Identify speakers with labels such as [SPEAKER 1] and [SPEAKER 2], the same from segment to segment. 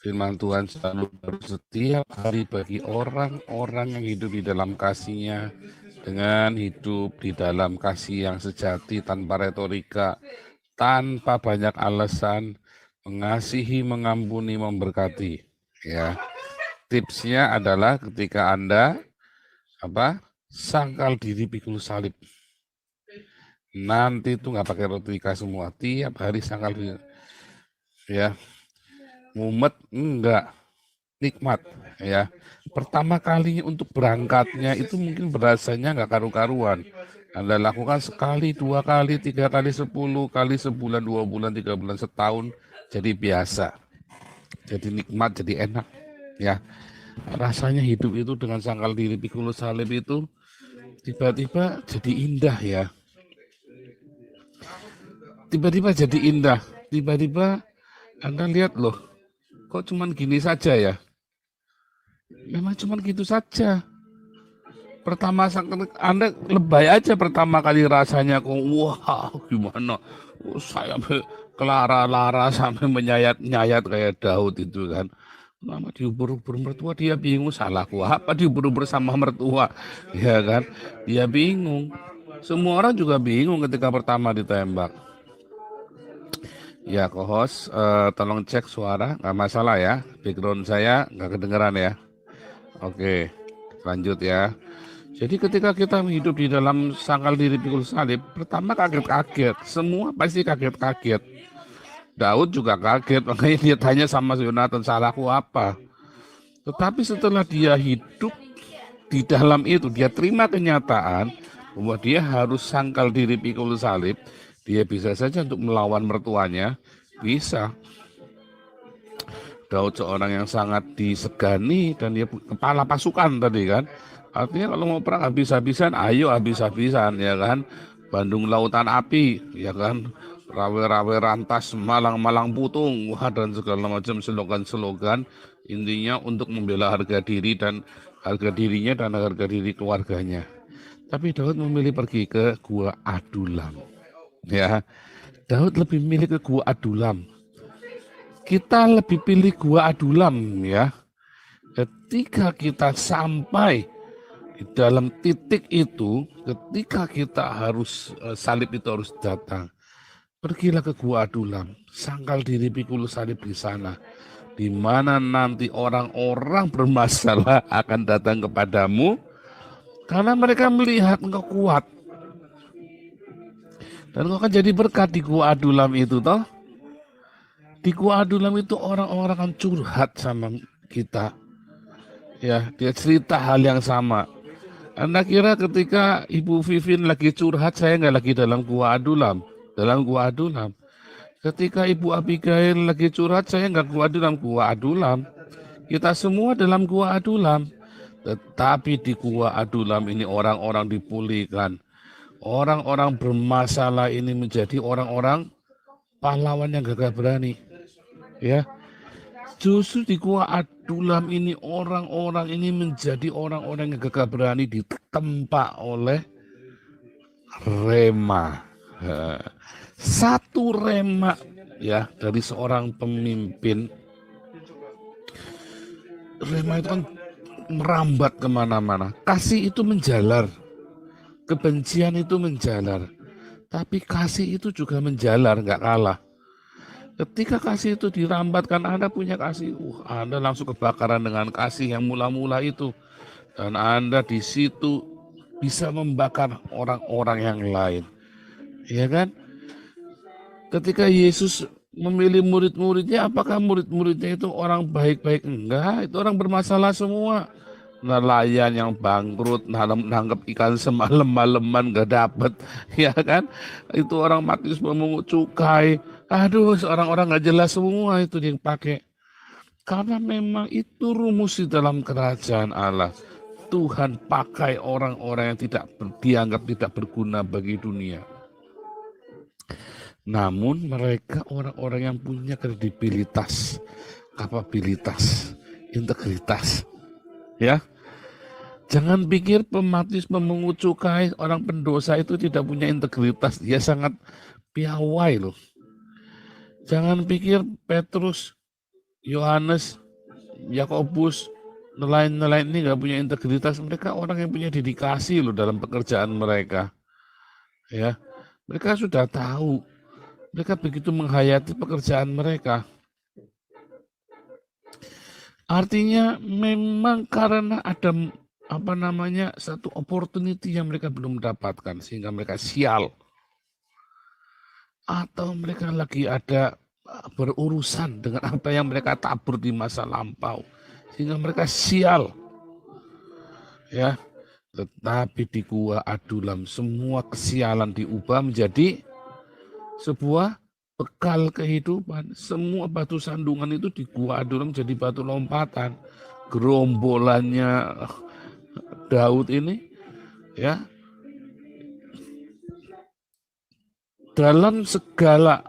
[SPEAKER 1] Firman Tuhan selalu baru setiap hari bagi orang-orang yang hidup di dalam kasih-Nya, dengan hidup di dalam kasih yang sejati tanpa retorika, tanpa banyak alasan, mengasihi, mengampuni, memberkati. Ya, tipsnya adalah ketika Anda sangkal diri pikul salib. Nanti itu nggak pakai retorika semua, tiap hari sangkal diri. Ya, mumet enggak, nikmat ya. Pertama kali untuk berangkatnya itu mungkin berasanya nggak karu-karuan. Anda lakukan sekali, 2 kali, 3 kali, 10 kali, sebulan, 2 bulan, 3 bulan, setahun, jadi biasa, jadi nikmat, jadi enak ya. Rasanya hidup itu dengan sangkal diri pikul salib itu tiba-tiba jadi indah ya. Tiba-tiba jadi indah. Tiba-tiba Anda lihat loh, kok cuman gini saja ya. Memang cuman gitu saja. Pertama Anda lebay aja pertama kali rasanya kok, wah gimana, saya kelara-lara sampai menyayat-nyayat kayak Daud itu kan. Lama diubur-ubur mertua, dia bingung, salahku apa diubur-ubur sama mertua, ya kan, dia bingung. Semua orang juga bingung ketika pertama ditembak. Ya, co-host, tolong cek suara, nggak masalah ya, background saya nggak kedengeran ya. Oke, lanjut ya. Jadi ketika kita hidup di dalam sangkal diri pikul salib, pertama kaget-kaget, semua pasti kaget-kaget. Daud juga kaget, makanya dia tanya sama Yonatan, salahku apa? Tetapi setelah dia hidup di dalam itu, dia terima kenyataan bahwa dia harus sangkal diri pikul salib, dia bisa saja untuk melawan mertuanya, bisa. Daud seorang yang sangat disegani dan dia kepala pasukan tadi kan. Artinya kalau mau perang habis-habisan, ayo habis-habisan ya kan. Bandung lautan api ya kan. Rawe-rawe rantas, malang-malang putung, wah dan segala macam slogan-slogan. Intinya untuk membela harga diri dan harga dirinya dan harga diri keluarganya. Tapi Daud memilih pergi ke Gua Adulam. Ya, Daud lebih memilih ke Gua Adulam. Kita lebih pilih Gua Adulam ya. Ketika kita sampai di dalam titik itu, ketika kita harus salib itu harus datang, pergilah ke Gua Adulam, sangkal diri pikul salib di sana, di mana nanti orang-orang bermasalah akan datang kepadamu, karena mereka melihat engkau kuat, dan engkau akan jadi berkat di Gua Adulam itu toh. Di Gua Adulam itu orang-orang akan curhat sama kita. Ya, dia cerita hal yang sama. Anda kira ketika Ibu Vivin lagi curhat, saya nggak lagi dalam Gua Adulam. Dalam Gua Adulam. Ketika Ibu Abigail lagi curhat, saya nggak Gua Adulam. Gua Adulam. Kita semua dalam Gua Adulam. Tetapi di Gua Adulam ini orang-orang dipulihkan. Orang-orang bermasalah ini menjadi orang-orang pahlawan yang gagah berani. Ya, justru di Gua Adulam ini orang-orang ini menjadi orang-orang yang gagah berani ditempa oleh rema. Satu rema ya dari seorang pemimpin. Rema itu kan merambat kemana-mana. Kasih itu menjalar, kebencian itu menjalar, tapi kasih itu juga menjalar, nggak kalah. Ketika kasih itu dirambatkan, Anda punya kasih, Anda langsung kebakaran dengan kasih yang mula-mula itu. Dan Anda di situ bisa membakar orang-orang yang lain. Ya kan? Ketika Yesus memilih murid-muridnya, apakah murid-muridnya itu orang baik-baik? Enggak, itu orang bermasalah semua. Nelayan yang bangkrut, nangkep ikan semalam-malaman gak dapet, ya kan? Itu orang Matius memungut cukai. Aduh, orang-orang gak jelas semua itu yang pakai. Karena memang itu rumus di dalam kerajaan Allah. Tuhan pakai orang-orang yang dianggap tidak berguna bagi dunia. Namun mereka orang-orang yang punya kredibilitas, kapabilitas, integritas. Ya. Jangan pikir pematis memungut cukai, orang pendosa itu tidak punya integritas, dia sangat piawai loh. Jangan pikir Petrus Yohanes, Yakobus, nelayan-nelayan ini nggak punya integritas. Mereka orang yang punya dedikasi loh dalam pekerjaan mereka. Ya, mereka sudah tahu. Mereka begitu menghayati pekerjaan mereka. Artinya memang karena ada satu opportunity yang mereka belum dapatkan sehingga mereka sial. Atau mereka lagi ada berurusan dengan apa yang mereka tabur di masa lampau sehingga mereka sial. Ya, tetapi di Gua Adulam semua kesialan diubah menjadi sebuah bekal kehidupan. Semua batu sandungan itu di Gua Adulam jadi batu lompatan. Gerombolannya Daud ini, ya, dalam segala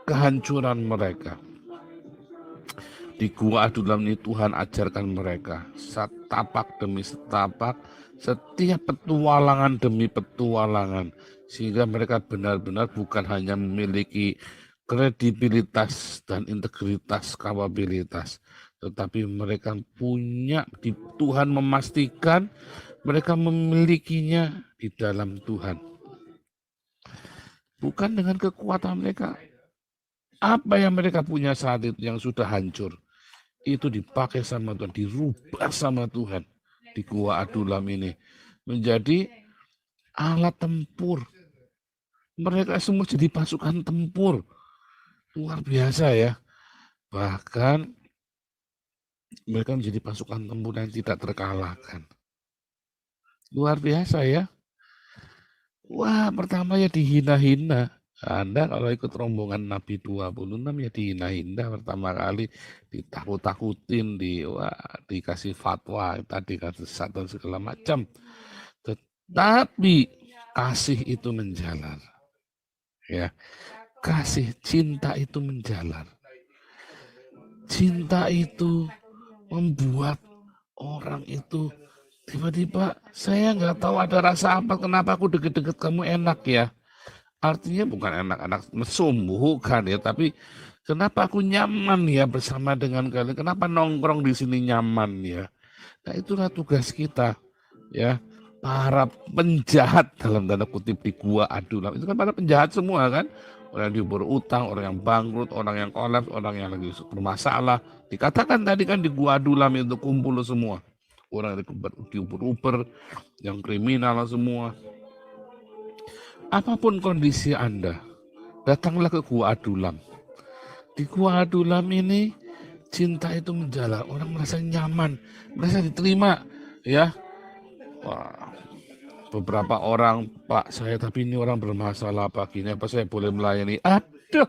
[SPEAKER 1] kehancuran mereka, di Gua Adulam ini Tuhan ajarkan mereka setapak demi setapak, setiap petualangan demi petualangan, sehingga mereka benar-benar bukan hanya memiliki kredibilitas dan integritas, kapabilitas, tetapi mereka punya, Tuhan memastikan mereka memilikinya di dalam Tuhan. Bukan dengan kekuatan mereka. Apa yang mereka punya saat itu yang sudah hancur, itu dipakai sama Tuhan, dirubah sama Tuhan di Gua Adulam ini menjadi alat tempur. Mereka semua jadi pasukan tempur. Luar biasa ya. Bahkan mereka menjadi pasukan tempur yang tidak terkalahkan. Luar biasa ya. Wah, pertama ya dihina-hina. Anda kalau ikut rombongan Nabi 26 ya dihina-hina pertama kali, ditakut-takutin, dikasih fatwa, tadi kasih satan segala macam. Tetapi kasih itu menjalar. Ya. Kasih, cinta itu menjalar. Cinta itu membuat orang itu tiba-tiba, saya nggak tahu ada rasa apa, kenapa aku deket-deket kamu enak ya. Artinya bukan enak-enak mesum, bukan ya, tapi kenapa aku nyaman ya bersama dengan kalian, kenapa nongkrong di sini nyaman ya. Nah itulah tugas kita ya, para penjahat dalam tanda kutip di Gua Adulam, itu kan para penjahat semua kan, orang yang berutang, orang yang bangkrut, orang yang kolaps, orang yang lagi bermasalah. Dikatakan tadi kan di Gua Adulam itu kumpul semua. Orang yang diuber-uber, yang kriminal semua. Apapun kondisi Anda, datanglah ke Gua Adulam. Di Gua Adulam ini cinta itu menjalar, orang merasa nyaman, merasa diterima, ya. Wah, beberapa orang, Pak, saya tapi ini orang bermasalah, Pak, gini apa saya boleh melayani? Aduh,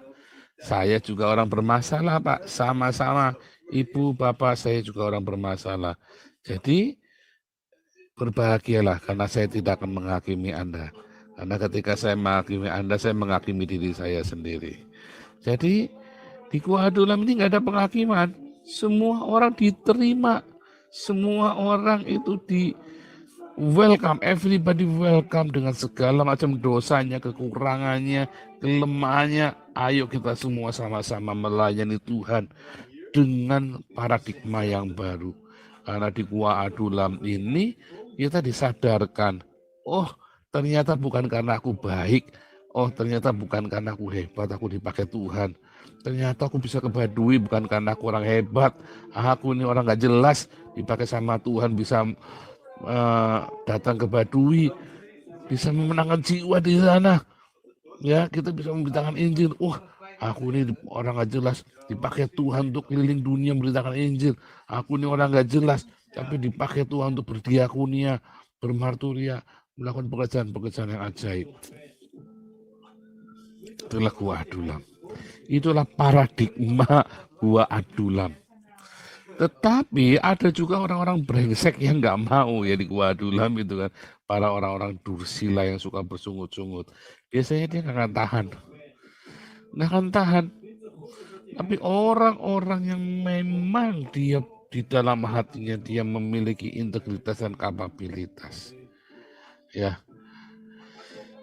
[SPEAKER 1] saya juga orang bermasalah, Pak, sama-sama. Ibu, Bapak, saya juga orang bermasalah. Jadi, berbahagialah karena saya tidak akan menghakimi Anda. Karena ketika saya menghakimi Anda, saya menghakimi diri saya sendiri. Jadi, di Gua Adulam ini nggak ada penghakiman. Semua orang diterima. Semua orang itu di welcome, everybody welcome dengan segala macam dosanya, kekurangannya, kelemahannya. Ayo kita semua sama-sama melayani Tuhan dengan paradigma yang baru. Karena di Gua Adulam ini kita disadarkan, oh ternyata bukan karena aku baik, oh ternyata bukan karena aku hebat, aku dipakai Tuhan. Ternyata aku bisa ke Baduy bukan karena aku orang hebat, aku ini orang gak jelas, dipakai sama Tuhan, bisa datang ke Baduy, bisa memenangkan jiwa di sana. Ya, kita bisa memberitakan Injil. Aku ini orang gak jelas, dipakai Tuhan untuk keliling dunia memberitakan Injil. Aku ini orang gak jelas, tapi dipakai Tuhan untuk berdiakonia, bermarturia, melakukan pekerjaan-pekerjaan yang ajaib. Itulah Gua Adulam. Itulah paradigma Gua Adulam. Tetapi ada juga orang-orang brengsek yang nggak mau ya di Gua Adulam itu kan. Para orang-orang dursila yang suka bersungut-sungut. Biasanya dia nggak akan tahan. Nggak akan tahan. Tapi orang-orang yang memang dia di dalam hatinya dia memiliki integritas dan kapabilitas. Ya.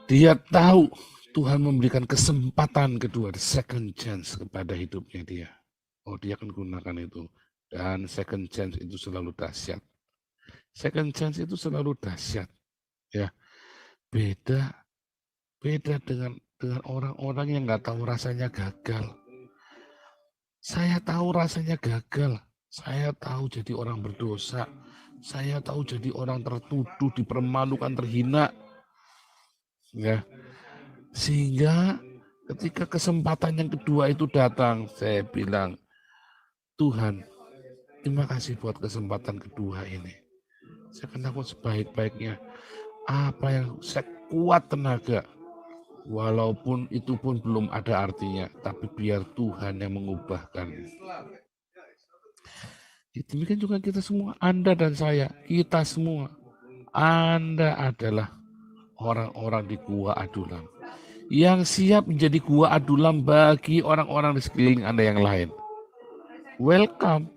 [SPEAKER 1] Dia tahu Tuhan memberikan kesempatan kedua, second chance kepada hidupnya dia. Oh, dia akan gunakan itu. Dan second chance itu selalu dahsyat. Second chance itu selalu dahsyat. Ya, beda dengan orang-orang yang nggak tahu rasanya gagal. Saya tahu rasanya gagal. Saya tahu jadi orang berdosa. Saya tahu jadi orang tertuduh, dipermalukan, terhina. Ya, sehingga ketika kesempatan yang kedua itu datang, saya bilang, Tuhan, terima kasih buat kesempatan kedua ini. Saya akan lakukan sebaik-baiknya. Apa yang saya kuat tenaga. Walaupun itu pun belum ada artinya, tapi biar Tuhan yang mengubahkan. Demikian juga kita semua, Anda dan saya, kita semua. Anda adalah orang-orang di gua Adulam yang siap menjadi gua Adulam bagi orang-orang di sekeliling Anda yang lain. Welcome,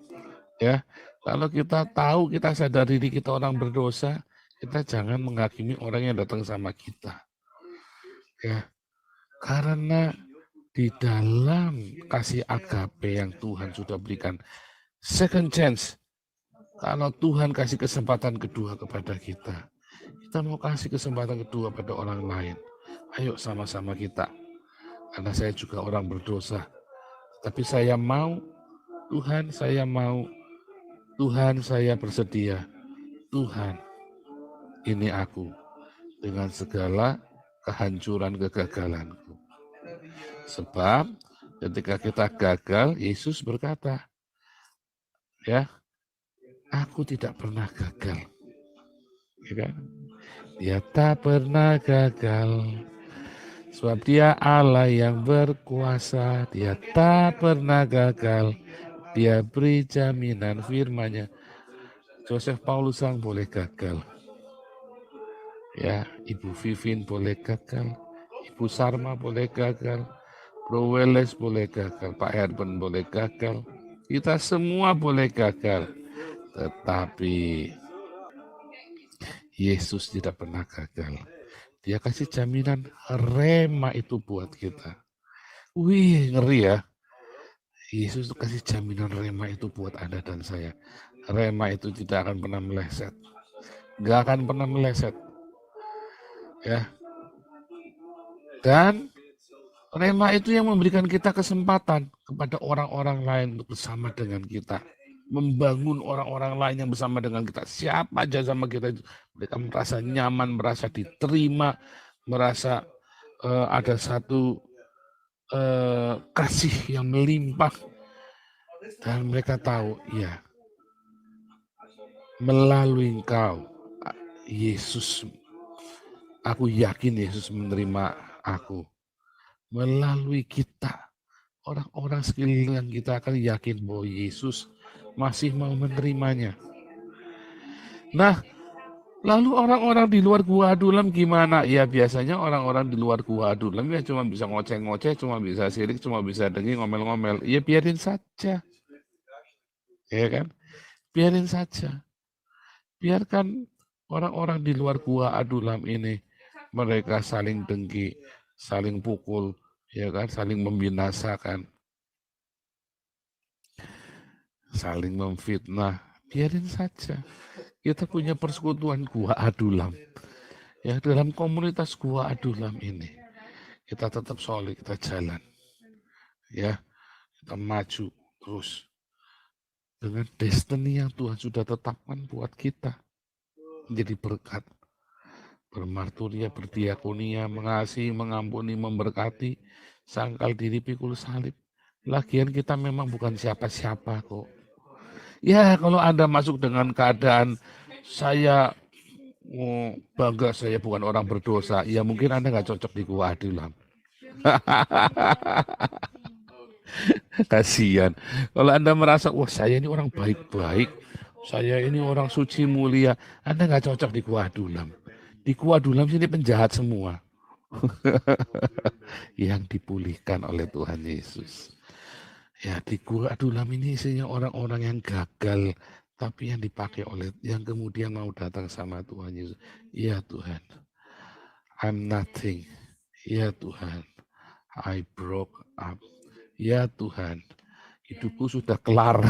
[SPEAKER 1] ya. Kalau kita tahu, kita sadar diri kita orang berdosa, kita jangan menghakimi orang yang datang sama kita. Ya, karena di dalam kasih agape yang Tuhan sudah berikan, second chance, kalau Tuhan kasih kesempatan kedua kepada kita, kita mau kasih kesempatan kedua pada orang lain. Ayo sama-sama kita. Karena saya juga orang berdosa. Tapi saya mau, Tuhan saya mau, Tuhan saya bersedia. Tuhan, ini aku dengan segala kehancuran kegagalanku. Sebab ketika kita gagal, Yesus berkata, ya, aku tidak pernah gagal. Ya kan? Dia tak pernah gagal. Sebab dia Allah yang berkuasa. Dia tak pernah gagal. Dia beri jaminan firman-Nya. Joseph Paulusang boleh gagal. Ya, Ibu Vivin boleh gagal. Ibu Sarma boleh gagal. Bro Weles boleh gagal. Pak Herben boleh gagal. Kita semua boleh gagal. Tetapi Yesus tidak pernah gagal. Dia kasih jaminan rema itu buat kita. Wih, ngeri ya. Yesus kasih jaminan rema itu buat Anda dan saya. Rema itu tidak akan pernah meleset. Gak akan pernah meleset. Ya. Dan rema itu yang memberikan kita kesempatan kepada orang-orang lain untuk bersama dengan kita. Membangun orang-orang lain yang bersama dengan kita. Siapa aja sama kita. Mereka merasa nyaman, merasa diterima, merasa ada satu kasih yang melimpah. Dan mereka tahu, ya, melalui engkau, Yesus, aku yakin Yesus menerima aku. Melalui kita, orang-orang sekeliling kita akan yakin bahwa Yesus masih mau menerimanya. Nah, lalu orang-orang di luar gua Adulam gimana? Ya biasanya orang-orang di luar gua Adulam ya cuma bisa ngoceh-ngoceh, cuma bisa sirik, cuma bisa dengki, ngomel-ngomel. Ya biarin saja. Ya kan? Biarin saja. Biarkan orang-orang di luar gua Adulam ini mereka saling dengki, saling pukul, ya kan, saling membinasakan, saling memfitnah. Biarin saja. Kita punya persekutuan gua Adulam. Ya, dalam komunitas gua Adulam ini kita tetap solid, kita jalan. Ya, kita maju terus dengan destiny yang Tuhan sudah tetapkan buat kita. Menjadi berkat, bermarturia, berdiakonia, mengasihi, mengampuni, memberkati, sangkal diri pikul salib. Lagian kita memang bukan siapa-siapa kok. Ya, kalau Anda masuk dengan keadaan saya bangga saya bukan orang berdosa, ya mungkin Anda nggak cocok di gua Adulam. Kasihan. Kalau Anda merasa, wah saya ini orang baik-baik, saya ini orang suci mulia, Anda nggak cocok di gua Adulam. Di gua Adulam sini penjahat semua. Yang dipulihkan oleh Tuhan Yesus. Ya, di gua Adulam ini isinya orang-orang yang gagal, tapi yang dipakai oleh, yang kemudian mau datang sama Tuhan Yesus. Ya Tuhan, I'm nothing. Ya Tuhan, I broke up. Ya Tuhan, hidupku sudah kelar.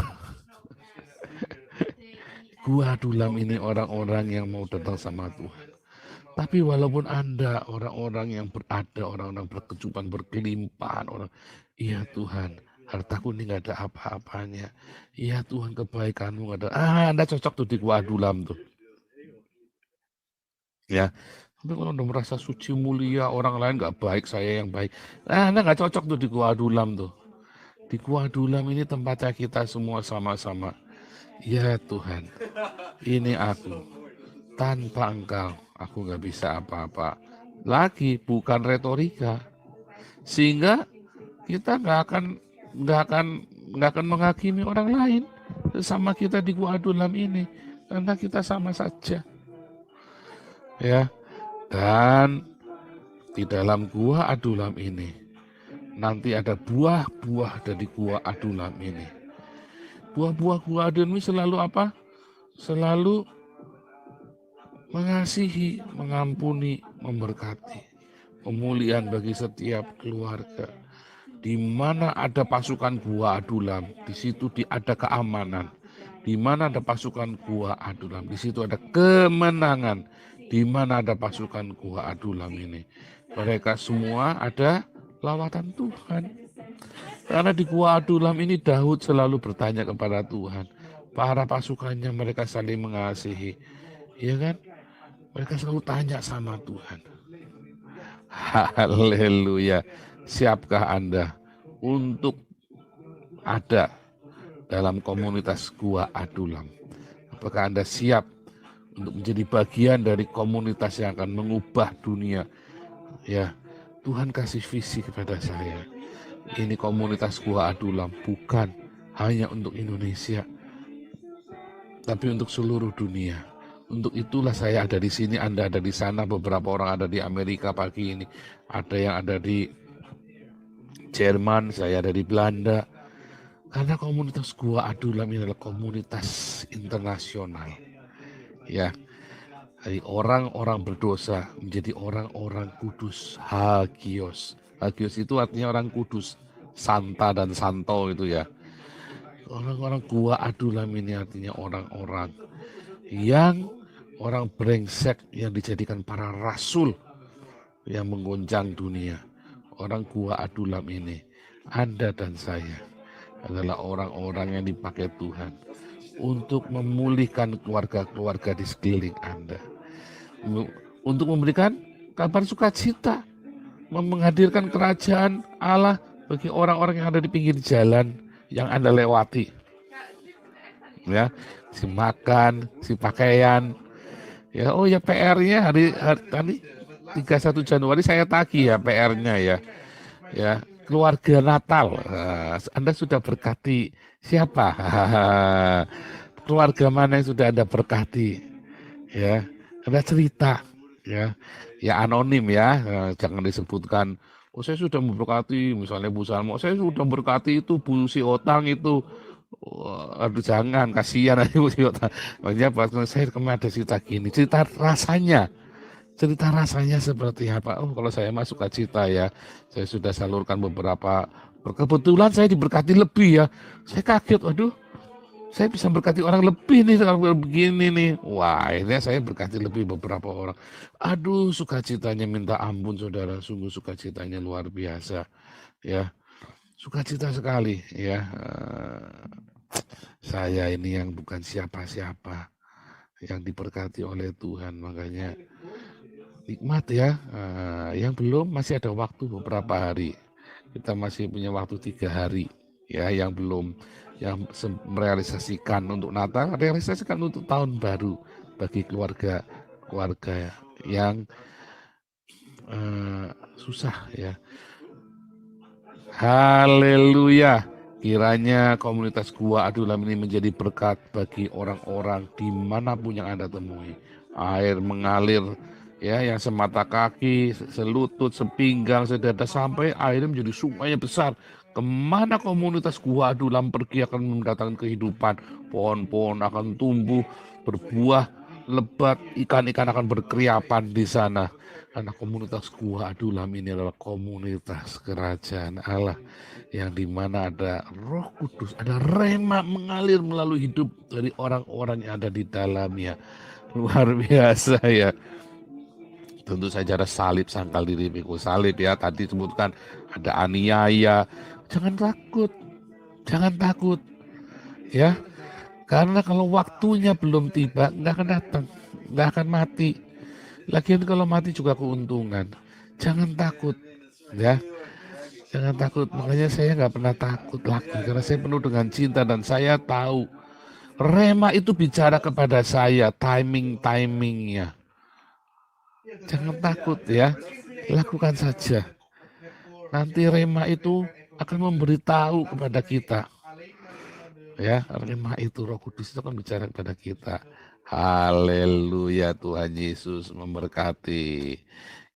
[SPEAKER 1] Gua Adulam ini orang-orang yang mau datang sama Tuhan. Tapi walaupun Anda orang-orang yang berada, orang-orang berkecupan, berkelimpahan, orang, iya Tuhan, hartaku ini nggak ada apa-apanya. Iya Tuhan, kebaikanmu nggak ada. Anda cocok tuh di Gua Adulam tuh. Ya, tapi kalau udah merasa suci mulia, orang lain nggak baik, saya yang baik. Anda nggak cocok tuh di Gua Adulam tuh. Di Gua Adulam ini tempatnya kita semua sama-sama. Ya Tuhan, ini aku. Tanpa Engkau, aku nggak bisa apa-apa. Lagi bukan retorika, sehingga kita nggak akan menghakimi orang lain sama kita di Gua Adulam ini, karena kita sama saja, ya. Dan di dalam Gua Adulam ini nanti ada buah-buah dari Gua Adulam ini. Buah-buah Gua Adulam ini selalu apa? Selalu mengasihi, mengampuni, memberkati, pemulihan bagi setiap keluarga. Di mana ada pasukan Gua Adulam, di situ ada keamanan. Di mana ada pasukan Gua Adulam, di situ ada kemenangan. Di mana ada pasukan Gua Adulam ini, mereka semua ada lawatan Tuhan. Karena di Gua Adulam ini Daud selalu bertanya kepada Tuhan. Para pasukannya mereka saling mengasihi, ya kan? Mereka selalu tanya sama Tuhan. Haleluya. Siapkah Anda untuk ada dalam komunitas Gua Adulam? Apakah Anda siap untuk menjadi bagian dari komunitas yang akan mengubah dunia? Ya, Tuhan kasih visi kepada saya. Ini komunitas Gua Adulam bukan hanya untuk Indonesia, tapi untuk seluruh dunia. Untuk itulah saya ada di sini, Anda ada di sana, beberapa orang ada di Amerika pagi ini, ada yang ada di Jerman, saya ada di Belanda. Karena komunitas Gua Adulam ini adalah komunitas internasional. Ya, dari orang-orang berdosa menjadi orang-orang kudus, hagios. Hagios itu artinya orang kudus, santa dan santo itu ya. Orang-orang Gua Adulam ini artinya orang-orang yang orang brengsek yang dijadikan para rasul yang menggoncang dunia. Orang Gua Adulam ini, Anda dan saya adalah orang-orang yang dipakai Tuhan untuk memulihkan keluarga-keluarga di sekeliling Anda, untuk memberikan kabar sukacita, menghadirkan kerajaan Allah bagi orang-orang yang ada di pinggir jalan yang Anda lewati, ya, si makan, si pakaian, ya. Oh ya, PR-nya hari tadi 31 Januari saya tagih ya PR-nya ya keluarga Natal. Anda sudah berkati siapa? Keluarga mana yang sudah Anda berkati? Ya, Anda cerita ya anonim ya, jangan disebutkan. Oh saya sudah memberkati, misalnya Bu Salmo, saya sudah berkati itu Bu Si Otang itu. Aduh jangan, kasihan aja Bu Si Otang. Makanya pas saya kemarin ada cerita gini, cerita rasanya seperti apa. Oh kalau saya masuk cita ya, saya sudah salurkan beberapa. Kebetulan saya diberkati lebih ya. Saya kaget, waduh, saya bisa berkati orang lebih nih kalau begini nih. Wah, ini saya berkati lebih beberapa orang. Aduh, sukacitanya minta ampun saudara, sungguh sukacitanya luar biasa. Ya, sukacita sekali ya. Saya ini yang bukan siapa-siapa, yang diberkati oleh Tuhan, makanya nikmat ya. Yang belum masih ada waktu beberapa hari. Kita masih punya waktu 3 hari ya, yang belum, yang merealisasikan untuk Natal, realisasikan untuk tahun baru bagi keluarga yang susah ya. Haleluya. Kiranya komunitas Gua Adulam ini menjadi berkat bagi orang-orang dimanapun yang Anda temui. Air mengalir ya, yang semata kaki, selutut, sepinggang, sedada, sampai airnya menjadi sungai besar. Kemana komunitas Gua Adulam pergi akan mendatangkan kehidupan. Pohon-pohon akan tumbuh, berbuah lebat, ikan-ikan akan berkeriapan di sana. Karena komunitas Gua Adulam ini adalah komunitas kerajaan Allah yang dimana ada Roh Kudus, ada rema mengalir melalui hidup dari orang-orang yang ada di dalamnya. Luar biasa ya. Tentu saja ada salib, sangkal diri pikul salib ya. Tadi sebutkan ada aniaya. Jangan takut, jangan takut ya. Karena kalau waktunya belum tiba, nggak akan datang, nggak akan mati. Lagian kalau mati juga keuntungan. Jangan takut ya. Jangan takut, makanya saya nggak pernah takut lagi karena saya penuh dengan cinta dan saya tahu rema itu bicara kepada saya timingnya. Jangan takut ya, lakukan saja. Nanti rema itu akan memberitahu kepada kita. Ya, rema itu Roh Kudus itu akan bicara kepada kita. Haleluya, Tuhan Yesus memberkati.